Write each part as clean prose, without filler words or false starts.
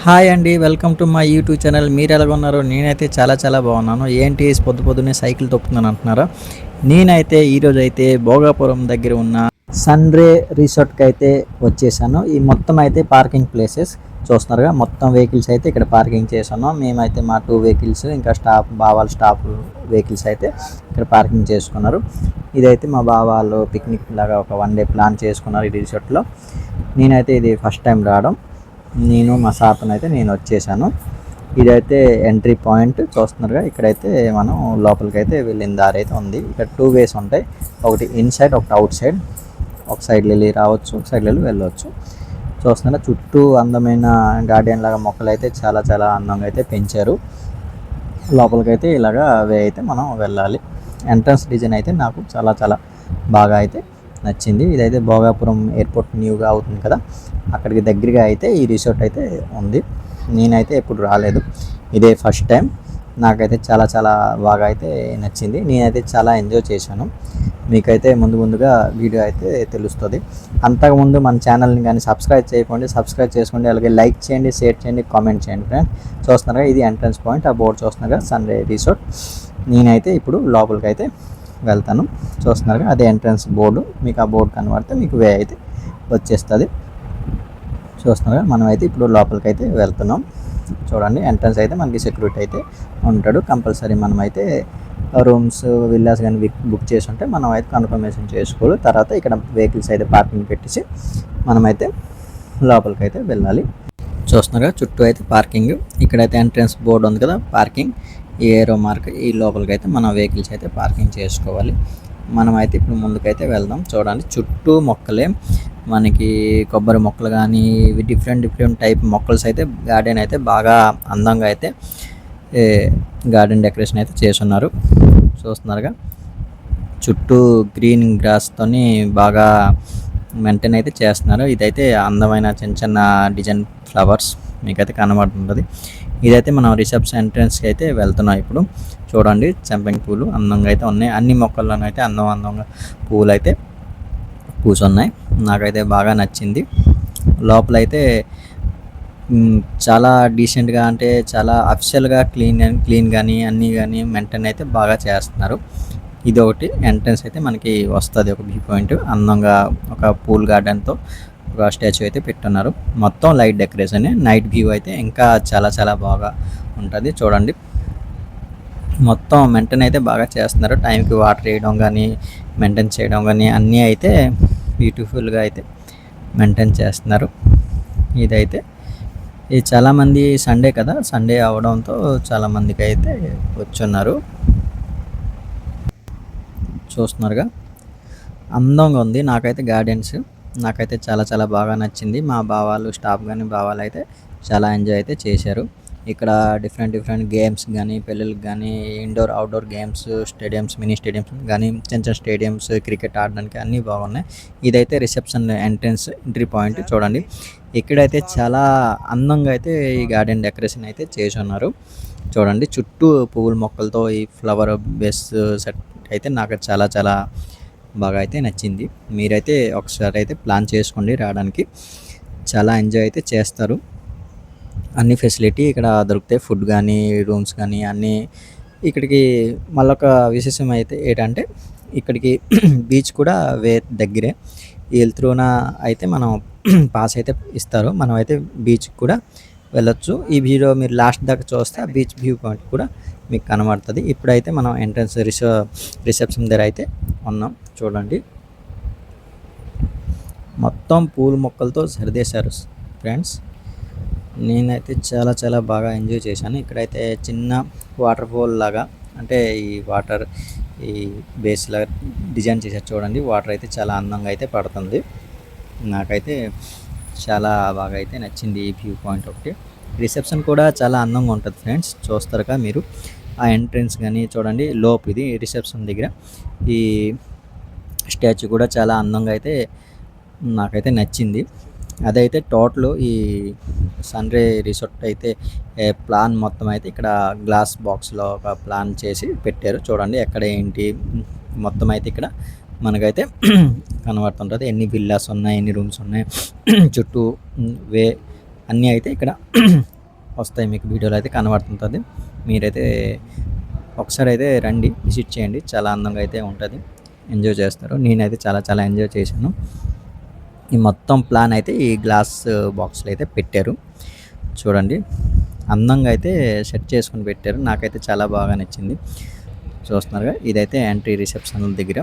Hi అండి. Welcome to my YouTube channel. మీరు ఎలాగున్నారు? నేనైతే చాలా చాలా బాగున్నాను. ఏంటి పొద్దున్నే సైకిల్ తొక్కుతున్నాను అంటున్నారా? నేనైతే ఈరోజైతే భోగాపురం దగ్గర ఉన్న సన్‌రే రిసార్ట్‌కి అయితే వచ్చేసాను. ఈ మొత్తం అయితే పార్కింగ్ ప్లేసెస్ చూస్తున్నారుగా. మొత్తం వెహికల్స్ అయితే ఇక్కడ పార్కింగ్ చేసున్నాం. మేమైతే మా 2 వెహికల్స్ ఇంకా బావ వాళ్ళ స్టాఫ్ వెహికల్స్ అయితే ఇక్కడ పార్కింగ్ చేసుకున్నారు. ఇదైతే మా బావ వాళ్ళు పిక్నిక్ లాగా ఒక 1 డే ప్లాన్ చేసుకున్నారు ఈ రిసార్ట్‌లో. నేనైతే ఇది ఫస్ట్ టైం రావడం. మా సాతనైతే నేను వచ్చేసాను. ఇదైతే ఎంట్రీ పాయింట్ చూస్తున్నారుగా. ఇక్కడైతే మనం లోపలికైతే వెళ్ళిన దారి అయితే ఉంది. ఇక్కడ 2 వేస్ ఉంటాయి. ఒకటి ఇన్సైడ్, ఒకటి అవుట్ సైడ్. ఒక సైడ్ వెళ్ళి రావచ్చు, ఒక సైడ్ వెళ్ళి వెళ్ళవచ్చు. చూస్తున్నారా, చుట్టూ అందమైన గార్డెన్ లాగా మొక్కలు అయితే చాలా చాలా అందంగా అయితే పెంచారు. లోపలికైతే ఇలాగా వే అయితే మనం వెళ్ళాలి. ఎంట్రన్స్ డిజైన్ అయితే నాకు చాలా చాలా బాగా అయితే నచ్చింది. ఇదైతే భోగాపురం ఎయిర్పోర్ట్ న్యూగా అవుతుంది కదా, అక్కడికి దగ్గరగా అయితే ఈ రిసార్ట్ అయితే ఉంది. నేనైతే ఎప్పుడు రాలేదు, ఇదే ఫస్ట్ టైం. నాకైతే చాలా చాలా బాగా అయితే నచ్చింది. నేనైతే చాలా ఎంజాయ్ చేశాను. మీకైతే ముందుగా వీడియో అయితే తెలుస్తుంది. అంతకుముందు మన ఛానల్ని కానీ సబ్స్క్రైబ్ చేసుకోండి. అలాగే లైక్ చేయండి, షేర్ చేయండి, కామెంట్ చేయండి ఫ్రెండ్స్. చూస్తున్నారుగా, ఇది ఎంట్రన్స్ పాయింట్. ఆ బోర్డు చూస్తున్నారుగా, సన్‌రే రిసార్ట్. నేనైతే ఇప్పుడు లోపలికి అయితే వెళ్తాను. చూస్తున్నారుగా, అదే ఎంట్రన్స్ బోర్డు. మీకు ఆ బోర్డు కనబడితే మీకు వే అయితే వచ్చేస్తుంది. చూస్తున్నారుగా, మనమైతే ఇప్పుడు లోపలికి అయితే వెళ్తున్నాం. చూడండి, ఎంట్రన్స్ అయితే మనకి సెక్యూరిటీ అయితే ఉంటాడు. కంపల్సరీ మనమైతే రూమ్స్, విల్లాస్ కానీ బుక్ చేసి ఉంటే మనం అయితే కన్ఫర్మేషన్ చేసుకోవాలి. తర్వాత ఇక్కడ వెహికల్స్ అయితే పార్కింగ్ పెట్టేసి మనమైతే లోపలికి అయితే వెళ్ళాలి. చూస్తున్నారుగా, చుట్టూ అయితే పార్కింగ్. ఇక్కడైతే ఎంట్రన్స్ బోర్డు ఉంది కదా, పార్కింగ్, ఈ ఏరో మార్క్. ఈ లోపలికి అయితే మన వెహికల్స్ అయితే పార్కింగ్ చేసుకోవాలి. మనమైతే ఇప్పుడు ముందుకైతే వెళ్దాం. చూడండి, చుట్టూ మొక్కలే. మనకి కొబ్బరి మొక్కలు కానీ ఇవి డిఫరెంట్ టైప్ మొక్కల్స్ అయితే గార్డెన్ అయితే బాగా అందంగా అయితే గార్డెన్ డెకరేషన్ అయితే చేసున్నారు. చూస్తున్నారుగా, చుట్టూ గ్రీన్ గ్రాస్తోని బాగా మెయింటైన్ అయితే చేస్తున్నారు. ఇదైతే అందమైన చిన్న డిజైన్ ఫ్లవర్స్ మీకైతే కనబడుతుంటుంది. ఇదైతే మనం రిసెప్షన్ ఎంట్రన్స్కి అయితే వెళ్తున్నాం ఇప్పుడు. చూడండి, చెంపంగి పూలు అందంగా అయితే ఉన్నాయి. అన్ని మొక్కల్లోనూ అయితే అందంగా పూలు అయితే పూసున్నాయి. నాకైతే బాగా నచ్చింది. లోపలైతే చాలా డీసెంట్గా, అంటే చాలా అఫిషియల్గా క్లీన్ కానీ అన్నీ కానీ మెయింటైన్ అయితే బాగా చేస్తున్నారు. ఇది ఒకటి ఎంట్రన్స్ అయితే మనకి వస్తుంది, ఒక వ్యూ పాయింట్. అందంగా ఒక పూల్ గార్డెన్తో ఒక స్టాచ్యూ అయితే పెట్టున్నారు. మొత్తం లైట్ డెకరేషన్. నైట్ వ్యూ అయితే ఇంకా చాలా చాలా బాగా ఉంటుంది. చూడండి, మొత్తం మెయింటైన్ అయితే బాగా చేస్తున్నారు. టైంకి వాటర్ వేయడం కానీ మెయింటైన్ చేయడం కానీ అన్నీ అయితే బ్యూటిఫుల్గా అయితే మెయింటైన్ చేస్తున్నారు. ఇదైతే ఇది చాలామంది సండే కదా, సండే అవడంతో చాలామందికి అయితే వచ్చున్నారు. చూస్తున్నారుగా, అందంగా ఉంది. నాకైతే గార్డెన్స్ నాకైతే చాలా చాలా బాగా నచ్చింది. మా బావాళ్ళు, స్టాఫ్ కానీ బావాలు అయితే చాలా ఎంజాయ్ అయితే చేశారు. ఇక్కడ డిఫరెంట్ గేమ్స్ కానీ, పిల్లలకి కానీ indoor outdoor games, stadiums, mini stadiums కానీ, చిన్న స్టేడియంస్, క్రికెట్ ఆడడానికి అన్నీ బాగున్నాయి. ఇదైతే రిసెప్షన్ ఎంట్రీ పాయింట్. చూడండి, ఇక్కడైతే చాలా అందంగా అయితే ఈ గార్డెన్ డెకరేషన్ అయితే చేసి ఉన్నారు. చూడండి, చుట్టూ పువ్వుల మొక్కలతో ఈ ఫ్లవర్ బేస్ సెట్ అయితే నాకు చాలా చాలా బాగా అయితే నచ్చింది. మీరైతే ఒకసారి అయితే ప్లాన్ చేసుకోండి రావడానికి. చాలా ఎంజాయ్ అయితే చేస్తారు. అన్ని ఫెసిలిటీ ఇక్కడ దొరుకుతాయి. ఫుడ్ కానీ, రూమ్స్ కానీ అన్నీ. ఇక్కడికి మళ్ళొక విశేషం అయితే ఏంటంటే, ఇక్కడికి బీచ్ కూడా దగ్గరే. త్రూన అయితే మనం పాస్ అయితే ఇస్తారు. మనం అయితే బీచ్కి కూడా వెళ్ళొచ్చు. ఈ వీడియో మీరు లాస్ట్ దాకా చూస్తే ఆ బీచ్ వ్యూ పాయింట్ కూడా మీకు కనబడుతుంది. ఇప్పుడైతే మనం ఎంట్రన్స్ రిసెప్షన్ దగ్గర అయితే ఉన్నాం. చూడండి, మొత్తం పూల మొక్కలతో సరిదేశారు ఫ్రెండ్స్. నేనైతే చాలా చాలా బాగా ఎంజాయ్ చేశాను. ఇక్కడైతే చిన్న వాటర్ ఫాల్ లాగా, అంటే ఈ వాటర్ ఈ బేస్ లాగా డిజైన్ చేశారు. చూడండి, వాటర్ అయితే చాలా అందంగా అయితే పడుతుంది. నాకైతే చాలా బాగా అయితే నచ్చింది ఈ వ్యూ పాయింట్ ఒకటి. రిసెప్షన్ కూడా చాలా అందంగా ఉంటుంది ఫ్రెండ్స్. చూస్తారుగా మీరు, ఆ ఎంట్రన్స్ కానీ చూడండి. ఇది రిసెప్షన్ దగ్గర ఈ స్టాచ్యూ కూడా చాలా అందంగా అయితే నాకైతే నచ్చింది. అదైతే టోటల్ ఈ సన్‌రే రిసార్ట్ అయితే ప్లాన్ మొత్తం అయితే ఇక్కడ గ్లాస్ బాక్స్లో ఒక ప్లాన్ చేసి పెట్టారు. చూడండి, ఎక్కడ ఏంటి మొత్తం అయితే ఇక్కడ మనకైతే కనబడుతుంటుంది. ఎన్ని విల్లాస్ ఉన్నాయి, ఎన్ని రూమ్స్ ఉన్నాయి, చుట్టూ వే అన్నీ అయితే ఇక్కడ వస్తాయి, మీకు వీడియోలో అయితే కనబడుతుంటుంది. మీరైతే ఒకసారి అయితే రండి, విజిట్ చేయండి, చాలా అందంగా అయితే ఉంటుంది, ఎంజాయ్ చేస్తారు. నేనైతే చాలా చాలా ఎంజాయ్ చేశాను. ఈ మొత్తం ప్లాన్ అయితే ఈ గ్లాస్ బాక్స్లో అయితే పెట్టారు చూడండి, అందంగా అయితే సెట్ చేసుకుని పెట్టారు. నాకైతే చాలా బాగా నచ్చింది. చూస్తున్నారుగా, ఇదైతే ఎంట్రీ రిసెప్షన్ దగ్గర.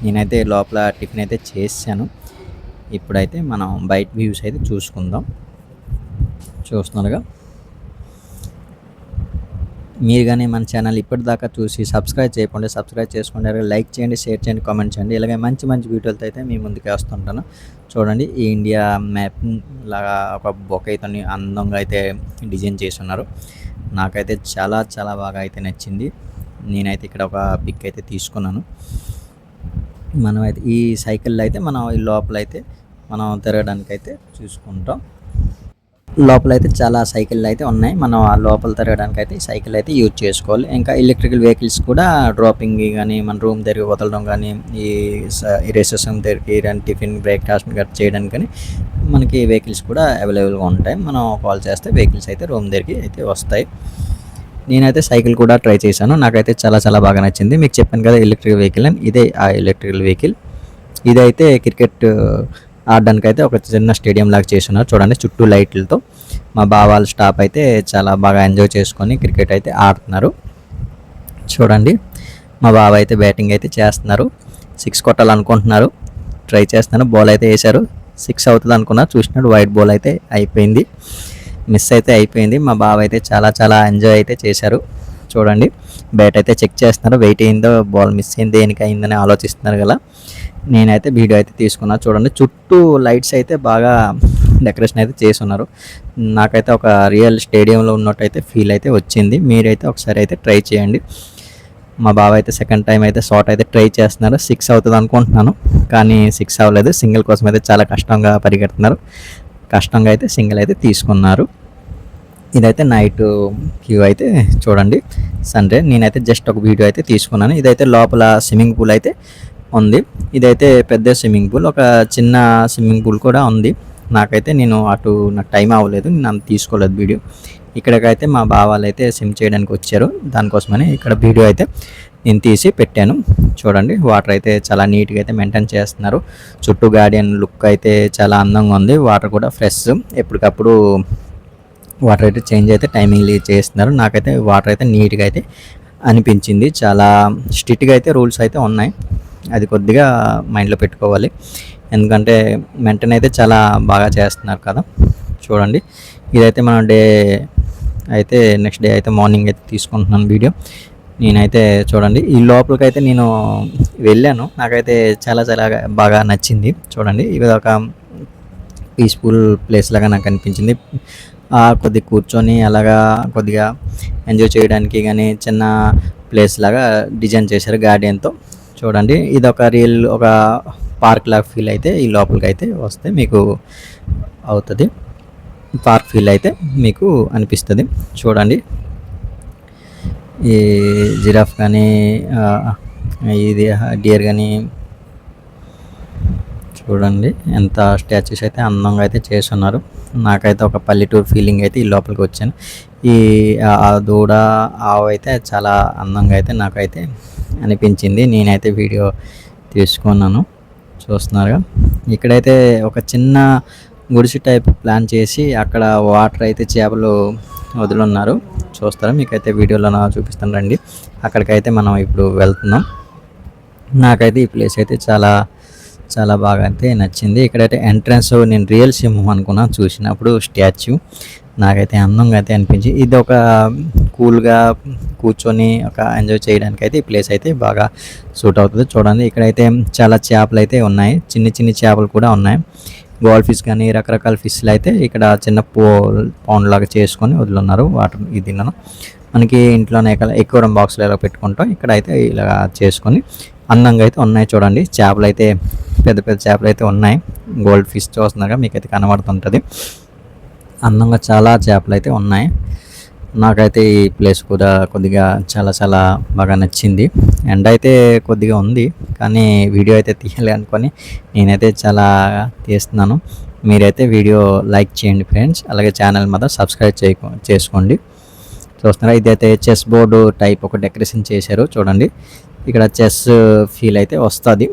నేనైతే లోపల టిఫిన్ అయితే చేశాను. ఇప్పుడైతే మనం బయట వ్యూస్ అయితే చూసుకుందాం. చూస్తున్నారుగా, మీరు కానీ మన ఛానల్ ఇప్పటిదాకా చూసి సబ్స్క్రైబ్ చేయకుండా సబ్స్క్రైబ్ చేసుకోండి, లైక్ చేయండి, షేర్ చేయండి, కామెంట్ చేయండి. ఇలాగే మంచి మంచి వీడియోలతో అయితే మీ ముందుకే వస్తుంటాను. చూడండి, ఈ ఇండియా మ్యాప్ లాగా ఒక బొకేతో అందంగా అయితే డిజైన్ చేసి ఉన్నారు. నాకైతే చాలా చాలా బాగా అయితే నచ్చింది. నేనైతే ఇక్కడ ఒక పిక్ అయితే తీసుకున్నాను. మనం అయితే ఈ సైకిల్లో అయితే మనం ఈ లోపల అయితే మనం తిరగడానికి అయితే చూసుకుంటాం. లోపల అయితే చాలా సైకిళ్ళు అయితే ఉన్నాయి. మనం ఆ లోపల తిరగడానికి అయితే ఈ సైకిల్ అయితే యూజ్ చేసుకోవాలి. ఇంకా ఎలక్ట్రికల్ వెహికల్స్ కూడా డ్రాపింగ్ కానీ, మన రూమ్ దగ్గర వదలడం కానీ, ఈ రిసెప్షన్ దగ్గరికి టిఫిన్ బ్రేక్ఫాస్ట్ గట్రా చేయడానికి కానీ మనకి వెహికల్స్ కూడా అవైలబుల్గా ఉంటాయి. మనం కాల్ చేస్తే వెహికల్స్ అయితే రూమ్ దగ్గరికి అయితే వస్తాయి. నేనైతే సైకిల్ కూడా ట్రై చేశాను. నాకైతే చాలా చాలా బాగా నచ్చింది. మీకు చెప్పాను కదా ఎలక్ట్రికల్ వెహికల్ అని, ఇదే ఆ ఎలక్ట్రికల్ వెహికల్. ఇదైతే క్రికెట్ ఆడడానికి అయితే ఒక చిన్న స్టేడియం లాగా చేస్తున్నారు చూడండి, చుట్టూ లైట్లతో. మా బావాళ్ళ స్టాఫ్ అయితే చాలా బాగా ఎంజాయ్ చేసుకొని క్రికెట్ అయితే ఆడుతున్నారు. చూడండి, మా బావ అయితే బ్యాటింగ్ అయితే చేస్తున్నారు. 6 కొట్టాలనుకుంటున్నారు, ట్రై చేస్తున్నారు. బాల్ అయితే వేశారు, 6 అవుతుంది అనుకున్నా, చూసినాడు వైట్ బాల్ అయితే అయిపోయింది, మిస్ అయితే అయిపోయింది. మా బావ అయితే చాలా చాలా ఎంజాయ్ అయితే చేశారు. చూడండి, బ్యాట్ అయితే చెక్ చేస్తున్నారు, వెయిట్ అయిందో, బాల్ మిస్ అయింది, దేనికి అయిందని ఆలోచిస్తున్నారు కదా. నేనైతే వీడియో అయితే తీసుకున్నా. చూడండి, చుట్టూ లైట్స్ అయితే బాగా డెకరేషన్ అయితే చేసి ఉన్నారు. నాకైతే ఒక రియల్ స్టేడియంలో ఉన్నట్టు అయితే ఫీల్ అయితే వచ్చింది. మీరైతే ఒకసారి అయితే ట్రై చేయండి. మా బావ అయితే సెకండ్ టైం అయితే షాట్ అయితే ట్రై చేస్తున్నారు. 6 అవుతుంది అనుకుంటున్నాను, కానీ 6 అవ్వలేదు. సింగిల్ కోసం అయితే చాలా కష్టంగా పరిగెడుతున్నారు. కష్టంగా అయితే సింగిల్ అయితే తీసుకున్నారు. ఇదైతే నైట్ క్యూ అయితే చూడండి, సండే. నేనైతే జస్ట్ ఒక వీడియో అయితే తీసుకున్నాను. ఇదైతే లోపల స్విమ్మింగ్ పూల్ అయితే ఉంది. ఇదైతే పెద్ద స్విమ్మింగ్ పూల్, ఒక చిన్న స్విమ్మింగ్ పూల్ కూడా ఉంది. నాకు టైం అవ్వలేదు, నేను అంత తీసుకోలేదు వీడియో. ఇక్కడికైతే మా బావాళ్ళు అయితే స్విమ్ చేయడానికి వచ్చారు, దానికోసమని ఇక్కడ వీడియో అయితే నేను తీసి పెట్టాను. చూడండి, వాటర్ అయితే చాలా నీట్గా అయితే మెయింటైన్ చేస్తున్నారు. చుట్టూ గార్డెన్ లుక్ అయితే చాలా అందంగా ఉంది. వాటర్ కూడా ఫ్రెష్, ఎప్పటికప్పుడు వాటర్ అయితే చేంజ్ అయితే టైమింగ్ చేస్తున్నారు. నాకైతే వాటర్ అయితే నీట్గా అయితే అనిపించింది. చాలా స్ట్రిక్ట్గా అయితే రూల్స్ అయితే ఉన్నాయి, అది కొద్దిగా మైండ్లో పెట్టుకోవాలి. ఎందుకంటే మెయింటైన్ అయితే చాలా బాగా చేస్తున్నారు కదా. చూడండి, ఇదైతే మనం నెక్స్ట్ డే అయితే మార్నింగ్ అయితే తీసుకుంటున్నాను వీడియో. నేనైతే చూడండి, ఈ లోపలికి అయితే నేను వెళ్ళాను. నాకైతే చాలా చాలా బాగా నచ్చింది. చూడండి, ఇది ఒక పీస్ఫుల్ ప్లేస్ లాగా నాకు అనిపించింది. కొద్దిగా కూర్చొని అలాగా కొద్దిగా ఎంజాయ్ చేయడానికి కానీ చిన్న ప్లేస్ లాగా డిజైన్ చేశారు గార్డెన్తో. చూడండి, ఇది ఒక పార్క్ లాగా ఫీల్ అయితే ఈ లోపలికి అయితే వస్తే మీకు అవుతుంది. పార్క్ ఫీల్ అయితే మీకు అనిపిస్తుంది. చూడండి, ఈ జిరాఫ్ కానీ ఇది డియర్ కానీ చూడండి ఎంత స్టాచ్యూస్ అయితే అందంగా అయితే చేస్తున్నారు. నాకైతే ఒక పల్లెటూరు ఫీలింగ్ అయితే ఈ లోపలికి వచ్చాను. ఈ దూడ ఆవు అయితే చాలా అందంగా అయితే నాకైతే అనిపించింది. నేనైతే వీడియో తీసుకున్నాను. చూస్తున్నారుగా, ఇక్కడైతే ఒక చిన్న గుడిసె టైప్ ప్లాన్ చేసి అక్కడ వాటర్ అయితే చేపలు వదులున్నారు. చూస్తారా, మీకైతే వీడియోలో చూపిస్తాను రండి. అక్కడికైతే మనం ఇప్పుడు వెళ్తున్నాం. నాకైతే ఈ ప్లేస్ అయితే చాలా చాలా బాగా అయితే నచ్చింది. ఇక్కడైతే ఎంట్రన్స్ నేను రియల్ సింహం అనుకున్నా చూసినప్పుడు, స్టాచ్యూ నాకైతే అందంగా అయితే అనిపించింది. ఇది ఒక కూల్గా కూర్చొని ఒక ఎంజాయ్ చేయడానికి అయితే ఈ ప్లేస్ అయితే బాగా సూట్ అవుతుంది. చూడండి, ఇక్కడైతే చాలా చేపలు అయితే ఉన్నాయి, చిన్ని చిన్ని చేపలు కూడా ఉన్నాయి. గోల్డ్ ఫిష్ కానీ రకరకాల ఫిష్లు అయితే ఇక్కడ చిన్న పౌండ్ లాగా చేసుకొని వదులున్నారు. వాటర్ ఇది మనకి ఇంట్లోనే ఎక్కువ బాక్స్లో ఇలా పెట్టుకుంటాం, ఇక్కడ అయితే ఇలా చేసుకొని అందంగా అయితే ఉన్నాయి. చూడండి, చేపలు అయితే పెద్ద పెద్ద చేపలు అయితే ఉన్నాయి. గోల్డ్ ఫిష్ చూస్తున్నారుగా, మీకైతే కనబడుతుంటుంది. అందంగా చాలా చేపలు అయితే ఉన్నాయి. నాకైతే ఈ ప్లేస్ కూడా కొద్దిగా చాలా చాలా బాగా నచ్చింది. ఎండ అయితే కొద్దిగా ఉంది, కానీ వీడియో అయితే తీయాలి అనుకొని నేనైతే చాలా తీస్తున్నాను. మీరైతే వీడియో లైక్ చేయండి ఫ్రెండ్స్, అలాగే ఛానల్ మాత్రం సబ్స్క్రైబ్ చేసుకోండి. చూస్తున్నారా, ఇదైతే చెస్ బోర్డు టైప్ ఒక డెకరేషన్ చేశారు చూడండి. ఇక్కడ చెస్ ఫీల్ అయితే వస్తుంది.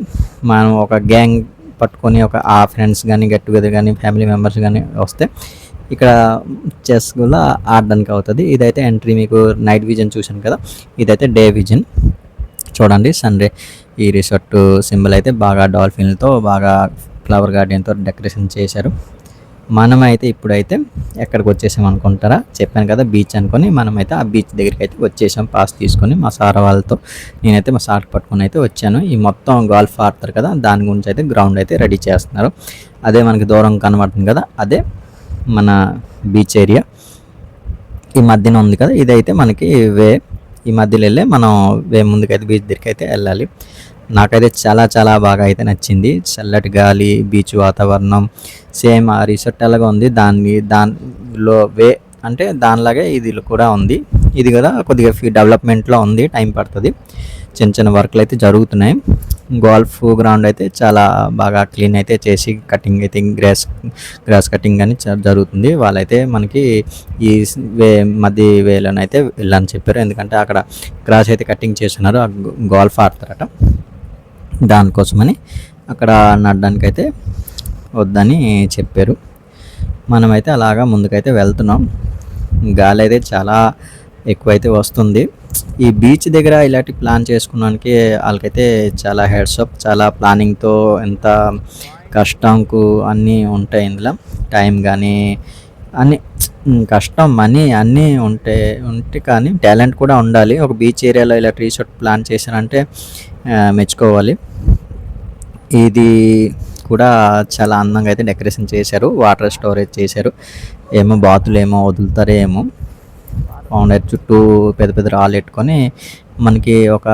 మనం ఒక గ్యాంగ్ పట్టుకొని ఒక ఆ ఫ్రెండ్స్ కానీ గెట్ టుగెదర్ కానీ ఫ్యామిలీ మెంబర్స్ కానీ వస్తే ఇక్కడ చెస్ కూడా ఆడడానికి అవుతుంది. ఇదైతే ఎంట్రీ మీకు నైట్ విజన్ చూశాను కదా, ఇదైతే డే విజన్. చూడండి సన్ రే ఈ రిసార్ట్ సింబల్ అయితే బాగా డాల్ఫిన్లతో బాగా ఫ్లవర్ గార్డెన్తో డెకరేషన్ చేశారు. మనమైతే ఇప్పుడైతే ఎక్కడికి వచ్చేసాం అనుకుంటారా, చెప్పాను కదా బీచ్ అనుకొని, మనమైతే ఆ బీచ్ దగ్గరికి అయితే వచ్చేసాం పాస్ తీసుకొని మా సార్ వాళ్ళతో. నేనైతే మా సార్ పట్టుకొని అయితే వచ్చాను. ఈ మొత్తం గోల్ఫ్ ఆడతారు కదా, దాని గురించి అయితే గ్రౌండ్ అయితే రెడీ చేస్తున్నారు. అదే మనకి దూరం కనబడుతుంది కదా, అదే మన బీచ్ ఏరియా. ఈ మధ్యన ఉంది కదా, ఇదైతే మనకి వే. ఈ మధ్యలో వెళ్ళే మనం వే ముందుకైతే బీచ్ దగ్గరికి అయితే వెళ్ళాలి. నాకైతే చాలా చాలా బాగా అయితే నచ్చింది. చల్లటి గాలి, బీచ్ వాతావరణం సేమ్ ఆ రిసార్ట్ ఎలాగా ఉంది దానిలో వే అంటే దానిలాగే ఇది కూడా ఉంది. ఇది కూడా కొద్దిగా డెవలప్మెంట్లో ఉంది, టైం పడుతుంది. చిన్న చిన్న వర్క్లు అయితే జరుగుతున్నాయి. గోల్ఫ్ గ్రౌండ్ అయితే చాలా బాగా క్లీన్ అయితే చేసి కటింగ్ అయితే గ్రాస్ కటింగ్ కానీ జరుగుతుంది. వాళ్ళైతే మనకి ఈ మధ్య వేలోనైతే వెళ్ళని చెప్పారు, ఎందుకంటే అక్కడ గ్రాస్ అయితే కటింగ్ చేస్తున్నారు, గోల్ఫ్ ఆడతారట. దానికోసమని అక్కడ నడడానికి అయితే వద్దని చెప్పారు. మనమైతే అలాగా ముందుకైతే వెళ్తున్నాం. గాలి అయితే చాలా ఎక్కువైతే వస్తుంది. ఈ బీచ్ దగ్గర ఇలాంటి ప్లాన్ చేసుకున్నానికి వాళ్ళకైతే చాలా హెడ్స్ అప్. చాలా ప్లానింగ్తో ఎంత కష్టంకు అన్నీ ఉంటాయి ఇందులో. టైం కానీ అన్నీ కష్టం, మనీ అన్నీ ఉంటే కానీ టాలెంట్ కూడా ఉండాలి. ఒక బీచ్ ఏరియాలో ఇలా రిసార్ట్ ప్లాన్ చేశారంటే మెచ్చుకోవాలి. ఇది కూడా చాలా అందంగా అయితే డెకరేషన్ చేశారు. వాటర్ స్టోరేజ్ చేశారు. ఏమో బాతులు ఏమో వదులుతారో ఏమో. ఫౌండర్ చుట్టూ పెద్ద పెద్ద రాళ్ళు పెట్టుకొని మనకి ఒక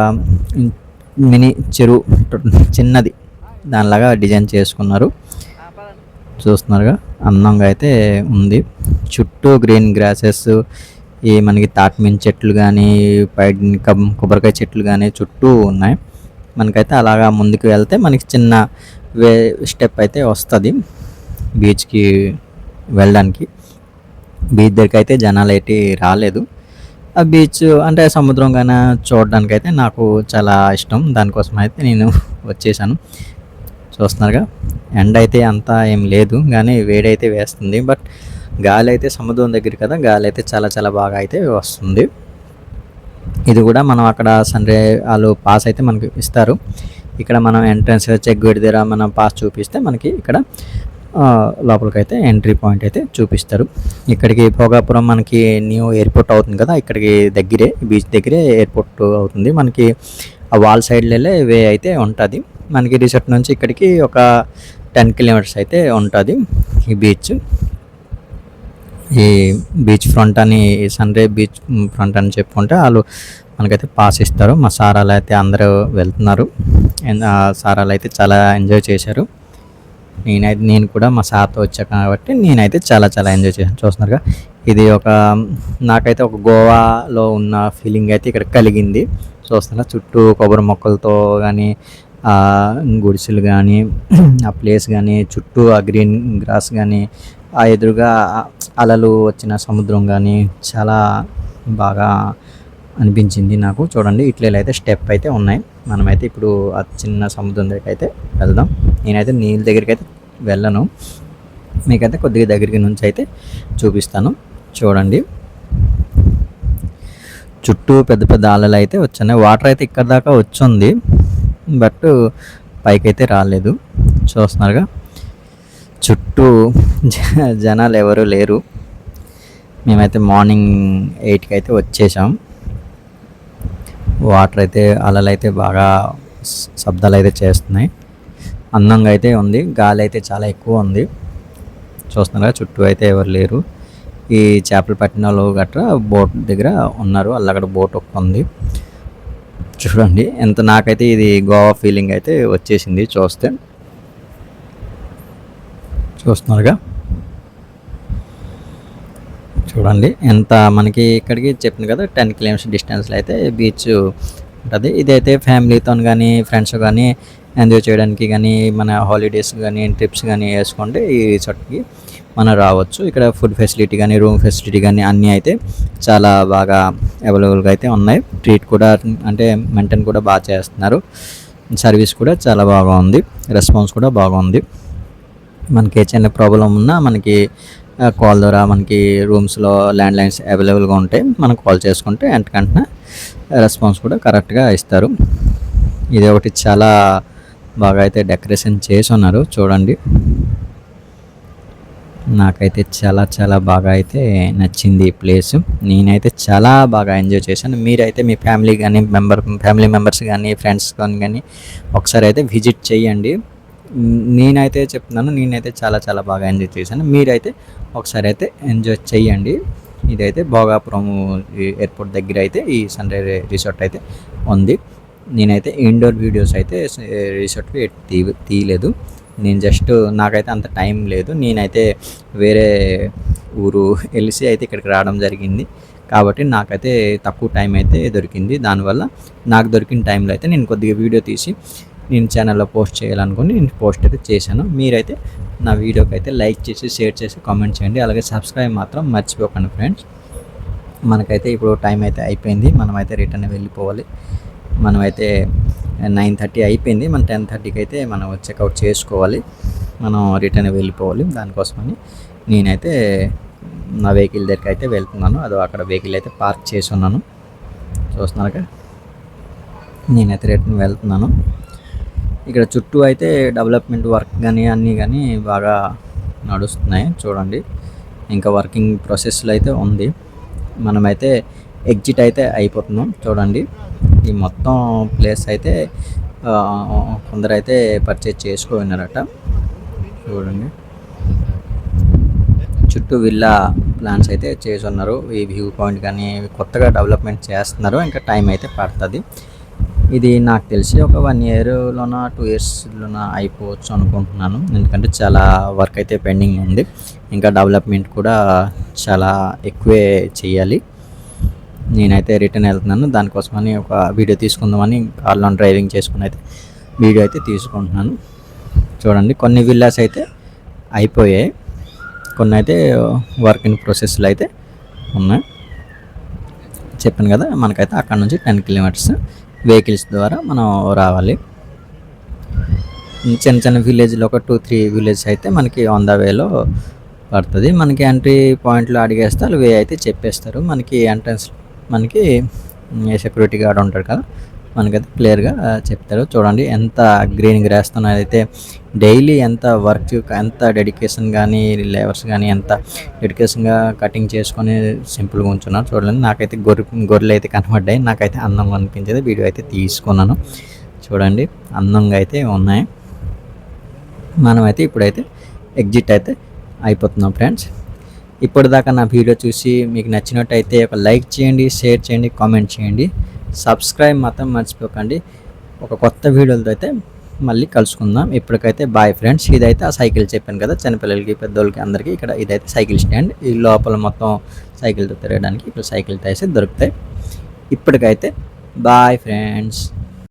మినీ చెరువు చిన్నది దానిలాగా డిజైన్ చేసుకున్నారు. చూస్తున్నారుగా, అందంగా అయితే ఉంది. చుట్టూ గ్రీన్ గ్రాసెస్, ఈ మనకి తాటిమిన్ చెట్లు కానీ కొబ్బరికాయ చెట్లు కానీ చుట్టూ ఉన్నాయి. మనకైతే అలాగా ముందుకు వెళ్తే మనకి చిన్న స్టెప్ అయితే వస్తుంది బీచ్కి వెళ్ళడానికి. బీచ్ దగ్గరికి అయితే జనాలు అయితే రాలేదు. ఆ బీచ్ అంటే సముద్రం కానీ చూడడానికి అయితే నాకు చాలా ఇష్టం. దానికోసం అయితే నేను వచ్చేసాను. చూస్తున్నారుగా, ఎండ అయితే అంతా ఏం లేదు కానీ వేడైతే వేస్తుంది. బట్ గాలి అయితే సముద్రం దగ్గర కదా, గాలి అయితే చాలా చాలా బాగా అయితే వస్తుంది. ఇది కూడా మనం అక్కడ సన్రే వాళ్ళు పాస్ అయితే మనకి ఇస్తారు. ఇక్కడ మనం ఎంట్రన్స్ చెక్ గేట్ దగ్గర మనం పాస్ చూపిస్తే మనకి ఇక్కడ లోపలికైతే ఎంట్రీ పాయింట్ అయితే చూపిస్తారు. ఇక్కడికి భోగాపురం మనకి న్యూ ఎయిర్పోర్ట్ అవుతుంది కదా, ఇక్కడికి దగ్గరే బీచ్ దగ్గరే ఎయిర్పోర్ట్ అవుతుంది. మనకి ఆ వాల్ సైడ్లో వెళ్ళే వే అయితే ఉంటుంది. మనకి రిసార్ట్ నుంచి ఇక్కడికి ఒక 10 కిలోమీటర్స్ అయితే ఉంటుంది ఈ బీచ్. ఈ బీచ్ ఫ్రంట్ అని సన్రే బీచ్ ఫ్రంట్ అని చెప్పుకుంటే వాళ్ళు మనకైతే పాస్ ఇస్తారు. మా సారాలు అయితే అందరూ వెళ్తున్నారు. సారాలు అయితే చాలా ఎంజాయ్ చేశారు. నేను కూడా మా సార్తో వచ్చాను కాబట్టి నేనైతే చాలా చాలా ఎంజాయ్ చేశాను. చూస్తున్నారుగా, ఇది నాకైతే ఒక గోవాలో ఉన్న ఫీలింగ్ అయితే ఇక్కడ కలిగింది. చూస్తున్నా, చుట్టూ కొబ్బరి మొక్కలతో కానీ గుడిసెలు కానీ ఆ ప్లేస్ కానీ చుట్టూ ఆ గ్రీన్ గ్రాస్ కానీ ఆ ఎదురుగా అలలు వచ్చిన సముద్రం కానీ చాలా బాగా అనిపించింది నాకు. చూడండి, ఇట్లా అయితే స్టెప్ అయితే ఉన్నాయి. మనమైతే ఇప్పుడు ఆ చిన్న సముద్రం దగ్గరికి అయితే వెళ్దాం. నేనైతే నీళ్ళ దగ్గరికి అయితే వెళ్ళను, మీకైతే కొద్దిగా దగ్గరికి నుంచి అయితే చూపిస్తాను. చూడండి, చుట్టూ పెద్ద పెద్ద అలలు అయితే వచ్చాయి. వాటర్ అయితే ఇక్కడ దాకా వచ్చింది, బట్ పైకి అయితే రాలేదు. చూస్తున్నారుగా, చుట్టూ జనాలు ఎవరు లేరు. మేమైతే మార్నింగ్ 8కి అయితే వచ్చేసాం. వాటర్ అయితే అలలు అయితే బాగా శబ్దాలు అయితే చేస్తున్నాయి. అందంగా అయితే ఉంది. గాలి అయితే చాలా ఎక్కువ ఉంది. చూస్తున్నారుగా, చుట్టూ అయితే ఎవరు లేరు. ఈ చేపలు పట్టిన వాళ్ళు గట్రా బోట్ దగ్గర ఉన్నారు. అక్కడ బోట్ ఒక్క ఉంది. చూడండి, నాకైతే ఇది గోవా ఫీలింగ్ అయితే వచ్చేసింది చూస్తున్నారుగా. చూడండి, మనకి ఇక్కడికి చెప్పిన కదా 10 కిలోమీటర్స్ డిస్టెన్స్లో అయితే బీచ్ ఉంటుంది. ఇదైతే ఫ్యామిలీతో కానీ ఫ్రెండ్స్ కానీ ఎంజాయ్ చేయడానికి కానీ మన హాలిడేస్ కానీ ట్రిప్స్ కానీ వేసుకుంటే ఈ రిసార్ట్కి మనం రావచ్చు. ఇక్కడ ఫుడ్ ఫెసిలిటీ కానీ రూమ్ ఫెసిలిటీ కానీ అన్నీ అయితే చాలా బాగా అవైలబుల్గా అయితే ఉన్నాయి. ట్రీట్ కూడా అంటే మెయింటైన్ కూడా బాగా చేస్తున్నారు. సర్వీస్ కూడా చాలా బాగా ఉంది, రెస్పాన్స్ కూడా బాగుంది. మనకి చిన్న ప్రాబ్లం ఉన్నా మనకి కాల్ ద్వారా మనకి రూమ్స్లో ల్యాండ్ లైన్స్ అవైలబుల్గా ఉంటాయి. మనం కాల్ చేసుకుంటే వెంటనే రెస్పాన్స్ కూడా కరెక్ట్గా ఇస్తారు. ఇది ఒకటి చాలా బాగా అయితే డెకరేషన్ చేసి ఉన్నారు చూడండి. నాకైతే చాలా చాలా బాగా అయితే నచ్చింది ఈ ప్లేస్. నేనైతే చాలా బాగా ఎంజాయ్ చేశాను. మీరైతే మీ ఫ్యామిలీ మెంబర్స్ కానీ ఫ్రెండ్స్ కానీ ఒకసారి అయితే విజిట్ చేయండి. నేనైతే చెప్తున్నాను, నేనైతే చాలా చాలా బాగా ఎంజాయ్ చేశాను. మీరైతే ఒకసారి అయితే ఎంజాయ్ చేయండి. ఇదైతే భోగాపురం ఎయిర్పోర్ట్ దగ్గర అయితే ఈ సన్రే రిసార్ట్ అయితే ఉంది. నేనైతే ఇండోర్ వీడియోస్ అయితే రిసార్ట్వి తీయలేదు. నేను జస్ట్ నాకైతే అంత టైం లేదు. నేనైతే వేరే ఊరు వెళ్ళి అయితే ఇక్కడికి రావడం జరిగింది కాబట్టి నాకైతే తక్కువ టైం అయితే దొరికింది. దానివల్ల నాకు దొరికిన టైంలో అయితే నేను కొద్దిగా వీడియో తీసి నేను ఛానల్లో పోస్ట్ చేయాలనుకుని నేను పోస్ట్ అయితే చేశాను. మీరైతే నా వీడియోకి అయితే లైక్ చేసి షేర్ చేసి కామెంట్ చేయండి. అలాగే సబ్స్క్రైబ్ మాత్రం మర్చిపోకండి ఫ్రెండ్స్. మనకైతే ఇప్పుడు టైం అయితే అయిపోయింది. మనమైతే రిటర్న్ వెళ్ళిపోవాలి. మనమైతే 9:30 అయిపోయింది. మన 10:30కి అయితే మనం చెక్అవుట్ చేసుకోవాలి. మనం రిటర్న్ వెళ్ళిపోవాలి. దానికోసమని నేనైతే నా వెహికల్ దగ్గరికి అయితే వెళ్తున్నాను. అక్కడ వెహికల్ అయితే పార్క్ చేసి ఉన్నాను చూస్తున్నారుగా. నేనైతే రిటర్న్ వెళ్తున్నాను. ఇక్కడ చుట్టూ అయితే డెవలప్మెంట్ వర్క్ కానీ అన్నీ కానీ బాగా నడుస్తున్నాయి చూడండి. ఇంకా వర్కింగ్ ప్రాసెస్లో అయితే ఉంది. మనమైతే ఎగ్జిట్ అయితే అయిపోతున్నాం చూడండి. ఈ మొత్తం ప్లేస్ అయితే కొందరైతే పర్చేజ్ చేసుకున్నారట చూడండి. చుట్టూ విల్లా ప్లాన్స్ అయితే చేసి ఉన్నారు. ఈ వ్యూ పాయింట్ కానీ కొత్తగా డెవలప్మెంట్ చేస్తున్నారు. ఇంకా టైం అయితే పడుతుంది. ఇది నాకు తెలిసి ఒక 1 ఇయర్లోన 2 ఇయర్స్లోన అయిపోవచ్చు అనుకుంటున్నాను. ఎందుకంటే చాలా వర్క్ అయితే పెండింగ్ ఉంది. ఇంకా డెవలప్మెంట్ కూడా చాలా ఎక్కువే చేయాలి. నేనైతే రిటర్న్ వెళ్తున్నాను. దానికోసమని ఒక వీడియో తీసుకుందామని కార్లో డ్రైవింగ్ చేసుకుని అయితే వీడియో అయితే తీసుకుంటున్నాను చూడండి. కొన్ని విల్లాస్ అయితే అయిపోయాయి, కొన్ని అయితే వర్క్ ఇన్ ప్రాసెస్లో అయితే ఉన్నాయి. చెప్పాను కదా, మనకైతే అక్కడ నుంచి 10 కిలోమీటర్స్ వెహికల్స్ ద్వారా మనం రావాలి. చిన్న చిన్న విలేజ్లో ఒక 2-3 విలేజ్ అయితే మనకి ఆన్ ద వేలో పడుతుంది. మనకి ఎంట్రీ పాయింట్లో అడిగేస్తే వాళ్ళు వే అయితే చెప్పేస్తారు. మనకి ఎంట్రన్స్ మనకి సెక్యూరిటీ గార్డ్ ఉంటాడు కదా, మనకైతే క్లియర్గా చెప్తారు. చూడండి ఎంత గ్రీన్ గ్రాస్ అయితే డైలీ ఎంత వర్క్ ఎంత డెడికేషన్ కానీ లేబర్స్ కానీ ఎంత డెడికేషన్గా కటింగ్ చేసుకొని సింపుల్గా ఉంచున్నారు చూడండి. నాకైతే గొర్రెలు అయితే కనబడ్డాయి. నాకైతే అందంగా అనిపించేది. వీడియో అయితే తీసుకున్నాను చూడండి. అందంగా అయితే ఉన్నాయి. మనమైతే ఇప్పుడైతే ఎగ్జిట్ అయితే అయిపోతున్నాం ఫ్రెండ్స్. ఇప్పటిదాకా నా వీడియో చూసి మీకు నచ్చినట్టయితే ఒక లైక్ చేయండి, షేర్ చేయండి, కామెంట్ చేయండి, సబ్స్క్రైబ్ మాత్రం మర్చిపోకండి. ఒక కొత్త వీడియోలతో అయితే మళ్ళీ కలుసుకుందాం. ఇప్పటికైతే బాయ్ ఫ్రెండ్స్. ఇదైతే ఆ సైకిల్ చెప్పాను కదా, చిన్నపిల్లలకి పెద్దోళ్ళకి అందరికీ. ఇక్కడ ఇదైతే సైకిల్ స్టాండ్. ఈ లోపల మొత్తం సైకిల్తో తిరగడానికి ఇక్కడ సైకిల్ టైర్స్ దొరుకుతాయి. ఇప్పటికైతే బాయ్ ఫ్రెండ్స్.